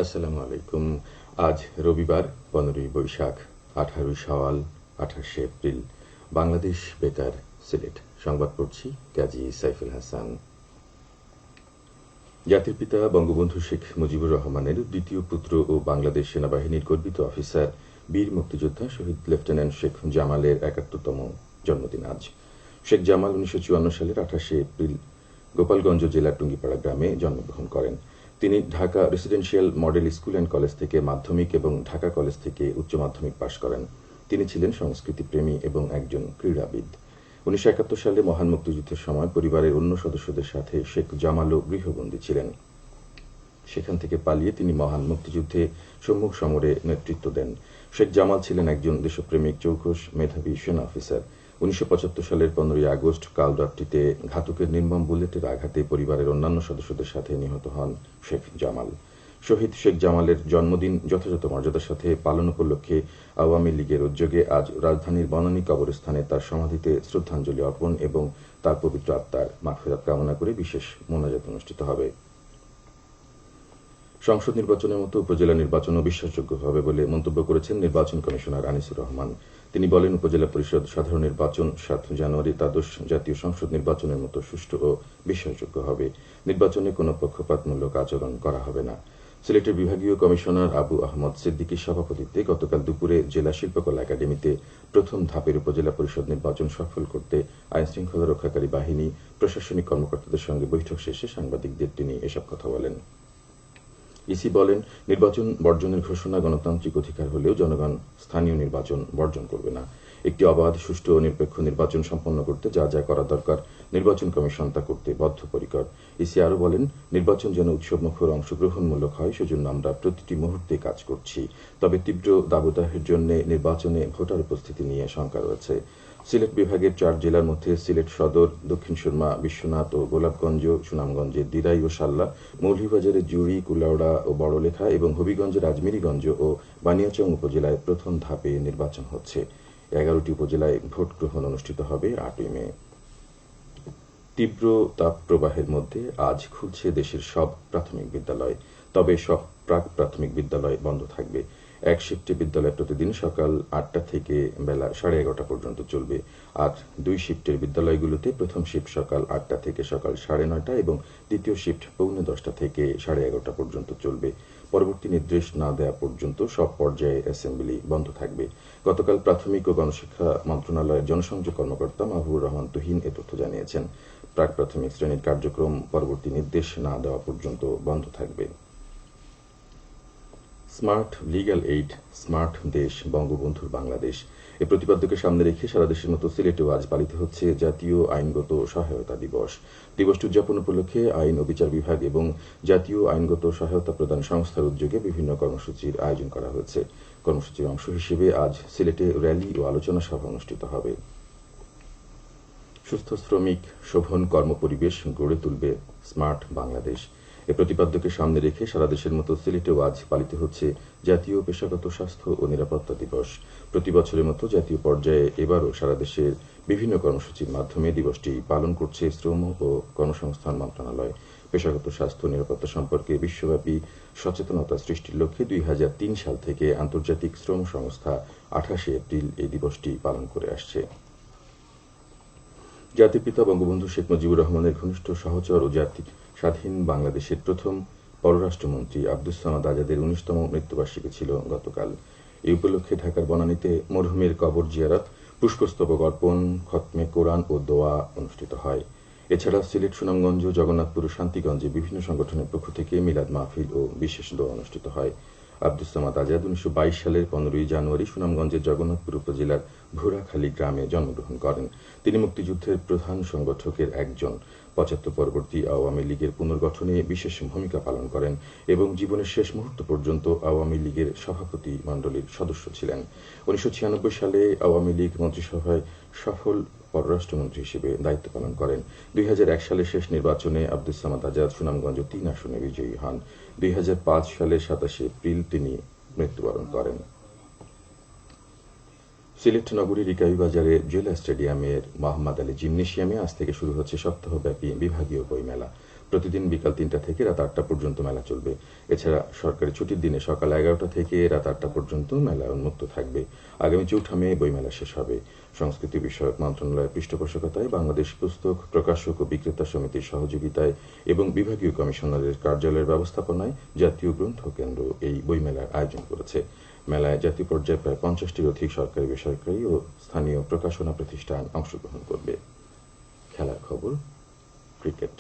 আসসালামু আলাইকুম। আজ রবিবার 15ই বৈশাখ, 18ই শাওয়াল, 28শে এপ্রিল। বাংলাদেশ বেতার, সিলেট। সংবাদ পড়ছি গাজী সাইফুল হাসান। জাতির পিতা বঙ্গবন্ধু শেখ মুজিবুর রহমানের দ্বিতীয় পুত্র ও বাংলাদেশ সেনাবাহিনীর গর্বিত অফিসার বীর মুক্তিযোদ্ধা শহীদ লেফটেন্যান্ট শেখ জামালের 71তম জন্মদিন আজ। শেখ জামাল 1954 সালের 28শে এপ্রিল গোপালগঞ্জ জেলার টুঙ্গিপাড়া গ্রামে জন্মগ্রহণ করেন। তিনি Dhaka residential model school and college থেকে মাধ্যমিক এবং ঢাকা কলেজ থেকে উচ্চ মাধ্যমিক পাশ করেন। তিনি ছিলেন সংস্কৃতিপ্রেমী এবং একজন ক্রীড়াবিদ। 1971 সালে মহান মুক্তিযুদ্ধের সময় পরিবারের অন্য সদস্যদের সাথে শেখ জামালও গৃহবন্দী ছিলেন। সেখান থেকে পালিয়ে তিনি মহান মুক্তিযুদ্ধে সম্মুখ সমরে নেতৃত্ব দেন। শেখ জামাল ছিলেন একজন দেশপ্রেমিক, চৌকস, মেধাবী সেনা অফিসার। 1975 সালের 15ই আগস্ট কালরাত্রিতে ঘাতকের নির্মম বুলেটের আঘাতে পরিবারের অন্যান্য সদস্যদের সাথে নিহত হন শেখ জামাল। শহীদ শেখ জামালের জন্মদিন যথাযথ মর্যাদার সাথে পালন উপলক্ষে আওয়ামী লীগের উদ্যোগে আজ রাজধানীর বনানী কবরস্থানে তার সমাধিতে শ্রদ্ধাঞ্জলি অর্পণ এবং তার পবিত্র আত্মার মাগফিরাত কামনা করে বিশেষ মোনাজাত অনুষ্ঠিত হবে। সংসদ নির্বাচনের মতো উপজেলা নির্বাচনও বিশ্বাসযোগ্য হবে বলে মন্তব্য করেছেন নির্বাচন কমিশনার আনিসুর রহমান। তিনি বলেন, উপজেলা পরিষদ সাধারণ নির্বাচন 7 জানুয়ারি দ্বাদশ জাতীয় সংসদ নির্বাচনের মতো সুষ্ঠু ও বিশ্বাসযোগ্য হবে। নির্বাচনে কোনো পক্ষপাতমূলক আচরণ করা হবে না। সিলেটের বিভাগীয় কমিশনার আবু আহমদ সিদ্দিকীর সভাপতিত্বে গতকাল দুপুরে জেলা শিল্পকলা একাডেমিতে প্রথম ধাপের উপজেলা পরিষদ নির্বাচন সফল করতে আইনশৃঙ্খলা রক্ষাকারী বাহিনী, প্রশাসনিক কর্মকর্তাদের সঙ্গে বৈঠক শেষে সাংবাদিকদের তিনি এসব কথা বলেন। ইসি বলেন, নির্বাচন বর্জনের ঘোষণা গণতান্ত্রিক অধিকার হলেও জনগণ স্থানীয় নির্বাচন বর্জন করবে না। একটি অবাধ, সুষ্ঠু ও নিরপেক্ষ নির্বাচন সম্পন্ন করতে যা যা করা দরকার নির্বাচন কমিশন তা করতে বদ্ধপরিকর। ইসি আরও বলেন, নির্বাচন যেন উৎসবমুখর, অংশগ্রহণমূলক হয় সেজন্য আমরা প্রতিটি মুহূর্তে কাজ করছি। তবে তীব্র দাবদাহের জন্য নির্বাচনে ভোটার উপস্থিতি নিয়ে শঙ্কা রয়েছে। সিলেট বিভাগের 4 জেলার মধ্যে সিলেট সদর, দক্ষিণ সুরমা, বিশ্বনাথ ও গোলাপগঞ্জ, সুনামগঞ্জের দিরাই ও সাল্লা, মৌলভীবাজারের জুড়ি, কুলাউড়া ও বড়লেখা এবং হবিগঞ্জের আজমিরীগঞ্জ ও বানিয়াচং উপজেলায় প্রথম ধাপে নির্বাচন হচ্ছে। 11টি উপজেলায় ভোট গ্রহণ অনুষ্ঠিত হবে 8ই মে। তীব্র তাপপ্রবাহের মধ্যে আজ খুলছে দেশের সব প্রাথমিক বিদ্যালয়। তবে সব প্রাক প্রাথমিক বিদ্যালয় বন্ধ থাকবে। এক শিফটে বিদ্যালয় প্রতিদিন সকাল 8টা থেকে বেলা 11:30 পর্যন্ত চলবে। আর 2 শিফটের বিদ্যালয়গুলোতে প্রথম শিফট সকাল 8টা থেকে সকাল 9:30 এবং দ্বিতীয় শিফট পৌনে 10টা থেকে 11:30 পর্যন্ত চলবে। পরবর্তী নির্দেশ না দেওয়া পর্যন্ত সব পর্যায়ে অ্যাসেম্বলি বন্ধ থাকবে। গতকাল প্রাথমিক ও গণশিক্ষা মন্ত্রণালয়ের জনসংযোগ কর্মকর্তা মাহবুবুর রহমান তুহিন এ তথ্য জানিয়েছেন। প্রাক প্রাথমিক শ্রেণীর কার্যক্রম পরবর্তী নির্দেশ না দেওয়া পর্যন্ত বন্ধ থাকবে। স্মার্ট লিগ্যাল এইড, স্মার্ট দেশ, বঙ্গবন্ধুর বাংলাদেশ এ প্রতিপাদ্যকে সামনে রেখে সারা দেশের মতো সিলেটেও আজ পালিত হচ্ছে জাতীয় আইনগত সহায়তা দিবস। দিবসটি উদযাপন উপলক্ষে আইন ও বিচার বিভাগ এবং জাতীয় আইনগত সহায়তা প্রদান সংস্থার উদ্যোগে বিভিন্ন কর্মসূচির আয়োজন করা হয়েছে। কর্মসূচির অংশ হিসেবে আজ সিলেটে র্যালি ও আলোচনা সভা অনুষ্ঠিত হবে। সুস্থ শ্রমিক, শোভন কর্মপরিবেশ গড়ে তুলবে স্মার্ট বাংলাদেশ এ প্রতিপাদ্যকে সামনে রেখে সারা দেশের মতো সিলেটেও আজ পালিত হচ্ছে জাতীয় পেশাগত স্বাস্থ্য ও নিরাপত্তা দিবস। প্রতি বছরের মতো জাতীয় পর্যায়ে এবারও সারা দেশের বিভিন্ন কর্মসূচির মাধ্যমে দিবসটি পালন করছে শ্রম ও কর্মসংস্থান মন্ত্রণালয়। পেশাগত স্বাস্থ্য ও নিরাপত্তা সম্পর্কে বিশ্বব্যাপী সচেতনতা সৃষ্টির লক্ষ্যে 2003 সাল থেকে আন্তর্জাতিক শ্রম সংস্থা 28শে এপ্রিল এই দিবসটি পালন করে আসছে। জাতির পিতা বঙ্গবন্ধু শেখ মুজিবুর রহমানের ঘনিষ্ঠ সহচর ও জাতির স্বাধীন বাংলাদেশের প্রথম পররাষ্ট্রমন্ত্রী আব্দুস সামাদ আজাদের 19তম মৃত্যুবার্ষিকী ছিল গতকাল। এই উপলক্ষে ঢাকার বনানীতে মরহুমের কবর জিয়ারত, পুষ্পস্তবক অর্পণ, খতমে কোরআন ও দোয়া অনুষ্ঠিত হয়। এছাড়া সিলেট, সুনামগঞ্জ, জগন্নাথপুর ও শান্তিগঞ্জে বিভিন্ন সংগঠনের পক্ষ থেকে মিলাদ মাহফিল ও বিশেষ দোয়া অনুষ্ঠিত হয়। আব্দুস সামাদ আজাদ 1922 সালের 15ই জানুয়ারি সুনামগঞ্জের জগন্নাথপুর উপজেলার ভোরাখালী গ্রামে জন্মগ্রহণ করেন। তিনি মুক্তিযুদ্ধের প্রধান সংগঠকের একজন। 75 পরবর্তী আওয়ামী লীগের পুনর্গঠনে বিশেষ ভূমিকা পালন করেন এবং জীবনের শেষ মুহূর্ত পর্যন্ত আওয়ামী লীগের সভাপতি মণ্ডলীর সদস্য ছিলেন। 1996 সালে আওয়ামী লীগ মন্ত্রিসভায় সফল পররাষ্ট্রমন্ত্রী হিসেবে দায়িত্ব পালন করেন। 2001 সালের শেষ নির্বাচনে আব্দুস সামাদ আজাদ সুনামগঞ্জ 3 আসনে বিজয়ী হন। 2005 সালের 27শে এপ্রিল তিনি মৃত্যুবরণ করেন। সিলেট নগরীর ইকাবি বাজারে জেলা স্টেডিয়ামের মোহাম্মদ আলী জিমনেশিয়ামে আজ থেকে শুরু হচ্ছে সপ্তাহব্যাপী বিভাগীয় বইমেলা। প্রতিদিন বিকাল ৩টা থেকে রাত ৮টা পর্যন্ত মেলা চলবে। এছাড়া সরকারি ছুটির দিনে সকাল 11টা থেকে রাত 8টা পর্যন্ত মেলা উন্মুক্ত থাকবে। আগামী ৪ঠা মে বইমেলা শেষ হবে। সংস্কৃতি বিষয়ক মন্ত্রণালয়ের পৃষ্ঠপোষকতায় বাংলাদেশ পুস্তক প্রকাশক ও বিক্রেতা সমিতির সহযোগিতায় এবং বিভাগীয় কমিশনারের কার্যালয়ের ব্যবস্থাপনায় জাতীয় গ্রন্থ কেন্দ্র এই বইমেলার আয়োজন করেছে। মেলায় জাতীয় পর্যায়ে প্রায় 50টির অধিক সরকারি, বেসরকারি ও স্থানীয় প্রকাশনা প্রতিষ্ঠান অংশগ্রহণ করবে। খেলার খবর। ক্রিকেট।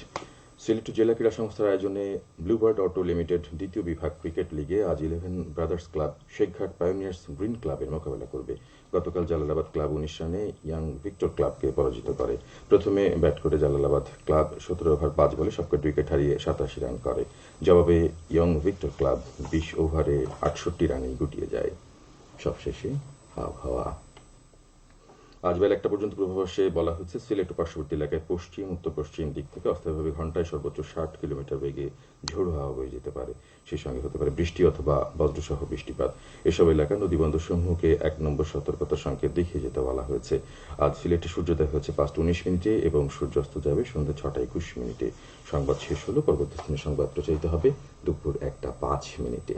সিলেট জেলা ক্রীড়া সংস্থার আয়োজনে ব্লুবার্ড অটো লিমিটেড দ্বিতীয় বিভাগ ক্রিকেট লিগে আজ 11 brothers club Shekhghat pioneers green ক্লাবের মোকাবেলা করবে। গতকাল জালালাবাদ ক্লাব 19 রানে ইয়াং ভিক্টর ক্লাবকে পরাজিত করে। প্রথমে ব্যাট করে জালালাবাদ ক্লাব 17 ওভার 5 বলে সবকটি উইকেট হারিয়ে 87 রান করে। জবাবে ইয়ং ভিক্টর ক্লাব 20 ওভারে 68 রানেই গুটিয়ে যায়। সবশেষে আবহাওয়া। আজ বেলা 1টা পর্যন্ত পূর্বাভাসে বলা হচ্ছে সিলেট ও পার্শ্ববর্তী এলাকায় পশ্চিম উত্তর পশ্চিম দিক থেকে অস্থায়ীভাবে ঘন্টায় সর্বোচ্চ 60 কিলোমিটার বেগে ঝোড়ো হাওয়া বয়ে যেতে পারে। সেই সঙ্গে হতে পারে বৃষ্টি অথবা বজ্রসহ বৃষ্টিপাত। এসব এলাকায় নদীবন্দরসমূহকে 1 নম্বর সতর্কতার সংকেত দেখিয়ে যেতে বলা হয়েছে। আজ সিলেটে সূর্যোদয় হচ্ছে 5:19 এবং সূর্যাস্ত যাবে সন্ধ্যা 6:21। সংবাদ শেষ হলো। পরবর্তী সংবাদ প্রচারিত হবে দুপুর 1টা 5 মিনিটে।